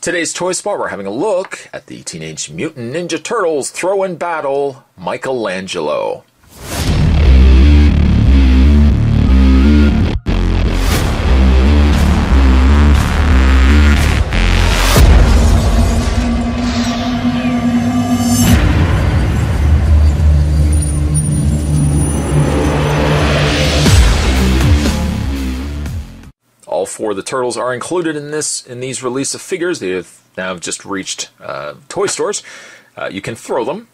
Today's Toy Spot, we're having a look at the Teenage Mutant Ninja Turtles Throw and Battle Michelangelo. All four of the turtles are included in these release of figures. They have now just reached toy stores. You can throw them,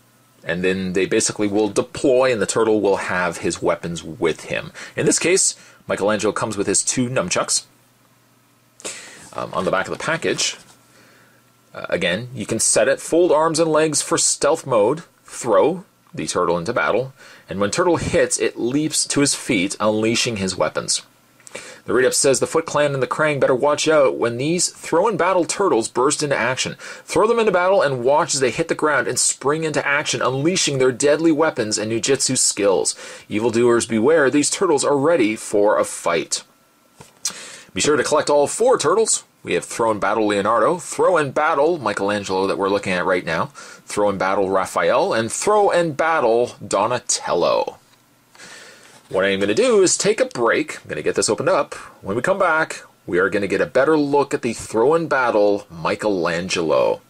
and then they basically will deploy, and the turtle will have his weapons with him. In this case, Michelangelo comes with his two nunchucks. On the back of the package, again, you can set it, fold arms and legs for stealth mode, throw the turtle into battle, and when turtle hits, it leaps to his feet, unleashing his weapons. The read-up says the Foot Clan and the Krang better watch out when these throw-and-battle turtles burst into action. Throw them into battle and watch as they hit the ground and spring into action, unleashing their deadly weapons and ninjutsu skills. Evildoers beware, these turtles are ready for a fight. Be sure to collect all four turtles. We have Throw-and-Battle Leonardo, Throw-and-Battle Michelangelo that we're looking at right now, Throw-and-Battle Raphael, and Throw-and-Battle Donatello. What I'm going to do is take a break. I'm going to get this opened up. When we come back, we are going to get a better look at the Throw and Battle Michelangelo.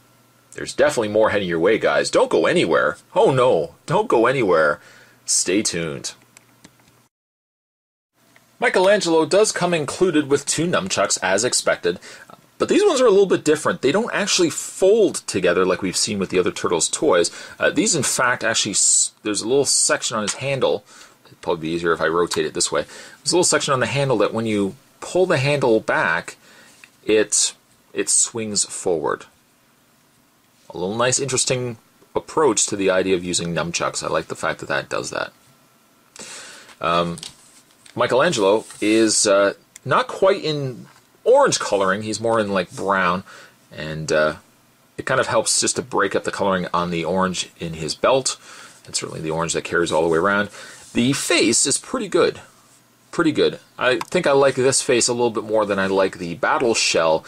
There's definitely more heading your way, guys. Don't go anywhere. Oh no, don't go anywhere. Stay tuned. Michelangelo does come included with two nunchucks as expected, but these ones are a little bit different. They don't actually fold together like we've seen with the other Turtles toys. These, in fact, actually, there's a little section on his handle. It'd probably be easier if I rotate it this way. There's a little section on the handle that when you pull the handle back, it swings forward. A little nice, interesting approach to the idea of using nunchucks. I like the fact that that does that. Michelangelo is not quite in orange coloring. He's more in like brown, and it kind of helps just to break up the coloring on the orange in his belt, and certainly the orange that carries all the way around. The face is pretty good. Pretty good. I think I like this face a little bit more than I like the Battle Shell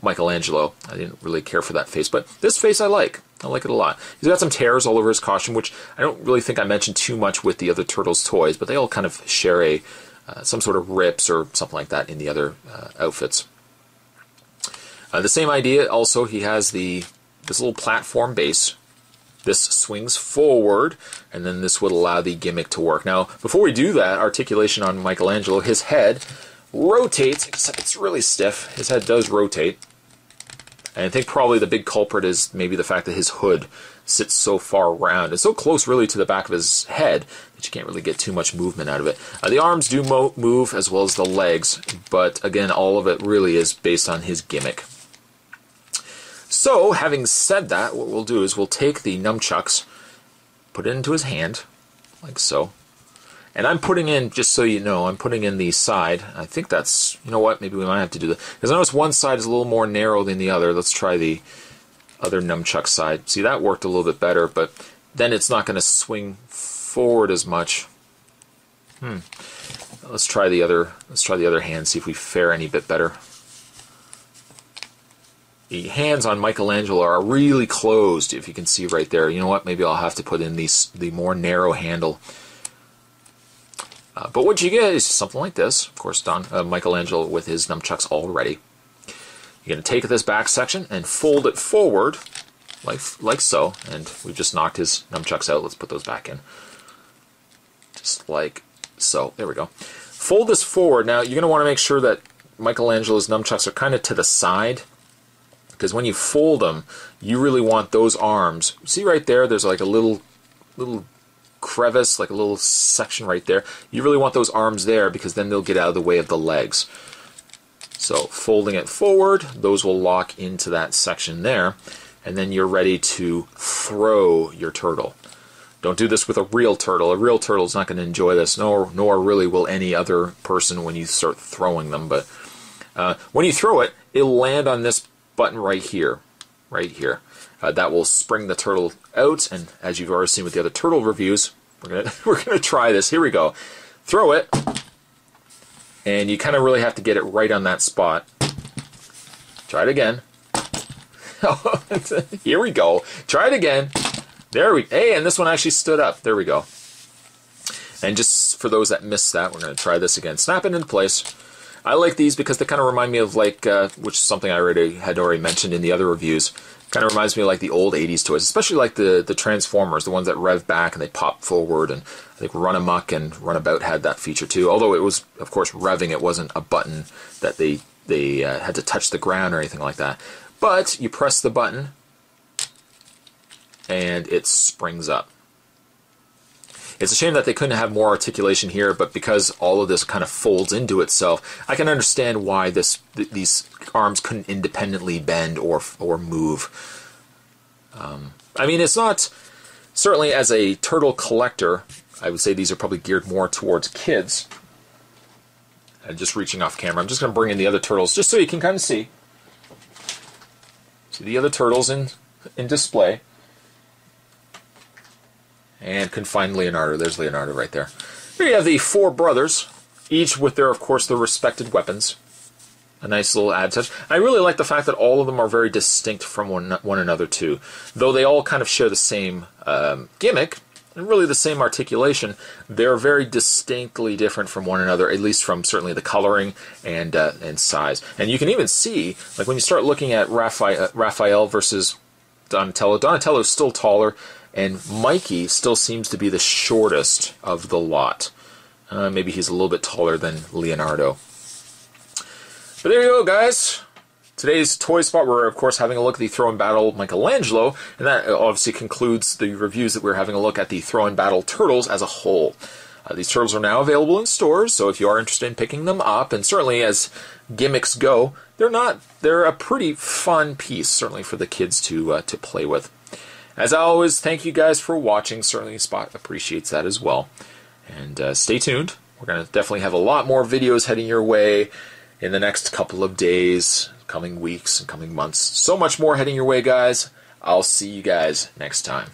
Michelangelo. I didn't really care for that face, but this face I like. I like it a lot. He's got some tears all over his costume, which I don't really think I mentioned too much with the other Turtles toys, but they all kind of share some sort of rips or something like that in the other outfits. The same idea also, he has this little platform base. This swings forward, and then this would allow the gimmick to work. Now, before we do that, articulation on Michelangelo, his head rotates, except it's really stiff. His head does rotate. And I think probably the big culprit is maybe the fact that his hood sits so far around. It's so close really to the back of his head that you can't really get too much movement out of it. The arms do move as well as the legs, but again, all of it really is based on his gimmick. So, having said that, what we'll do is we'll take the nunchucks, put it into his hand, like so. And I'm putting in, just so you know, I'm putting in the side. I think that's, you know what, maybe we might have to do that. Because I notice one side is a little more narrow than the other. Let's try the other nunchuck side. See, that worked a little bit better, but then it's not going to swing forward as much. Let's try the other hand, see if we fare any bit better. The hands on Michelangelo are really closed, if you can see right there. You know what? Maybe I'll have to put in the more narrow handle. But what you get is something like this. Of course, Michelangelo with his nunchucks all ready. You're going to take this back section and fold it forward, like so. And we've just knocked his nunchucks out. Let's put those back in. Just like so. There we go. Fold this forward. Now, you're going to want to make sure that Michelangelo's nunchucks are kind of to the side. Because when you fold them, you really want those arms. See right there, there's like a little crevice, like a little section right there. You really want those arms there because then they'll get out of the way of the legs. So folding it forward, those will lock into that section there. And then you're ready to throw your turtle. Don't do this with a real turtle. A real turtle is not going to enjoy this, nor really will any other person when you start throwing them. But when you throw it, it'll land on this button right here. That will spring the turtle out, and as you've already seen with the other turtle reviews, we're gonna try this. Here we go. Throw it, and you kind of really have to get it right on that spot. Try it again. Here we go. Try it again. Hey, and this one actually stood up. There we go. And just for those that missed that, we're going to try this again. Snap it into place. I like these because they kind of remind me of like, which is something I had already mentioned in the other reviews. Kind of reminds me of like the old 80s toys, especially like the Transformers, the ones that rev back and they pop forward, and I think Run Amok and Runabout had that feature too. Although it was, of course, revving. It wasn't a button that they had to touch the ground or anything like that. But you press the button and it springs up. It's a shame that they couldn't have more articulation here, but because all of this kind of folds into itself, I can understand why these arms couldn't independently bend or move. I mean, it's not, certainly as a turtle collector, I would say these are probably geared more towards kids. And just reaching off camera, I'm just going to bring in the other turtles just so you can kind of see. See the other turtles in display. And couldn't find Leonardo. There's Leonardo right there. Here you have the four brothers, each with their, of course, their respected weapons. A nice little add touch. I really like the fact that all of them are very distinct from one another, too. Though they all kind of share the same gimmick, and really the same articulation, they're very distinctly different from one another, at least from certainly the coloring and size. And you can even see, like when you start looking at Raphael versus Donatello, Donatello's still taller, and Mikey still seems to be the shortest of the lot. Maybe he's a little bit taller than Leonardo. But there you go, guys. Today's Toy Spot, we're, of course, having a look at the Throw and Battle Michelangelo, and that obviously concludes the reviews that we're having a look at the Throw and Battle Turtles as a whole. These turtles are now available in stores, so if you are interested in picking them up, and certainly as gimmicks go, they're a pretty fun piece, certainly for the kids to play with. As always, thank you guys for watching. Certainly Spot appreciates that as well. And stay tuned. We're going to definitely have a lot more videos heading your way in the next couple of days, coming weeks, and coming months. So much more heading your way, guys. I'll see you guys next time.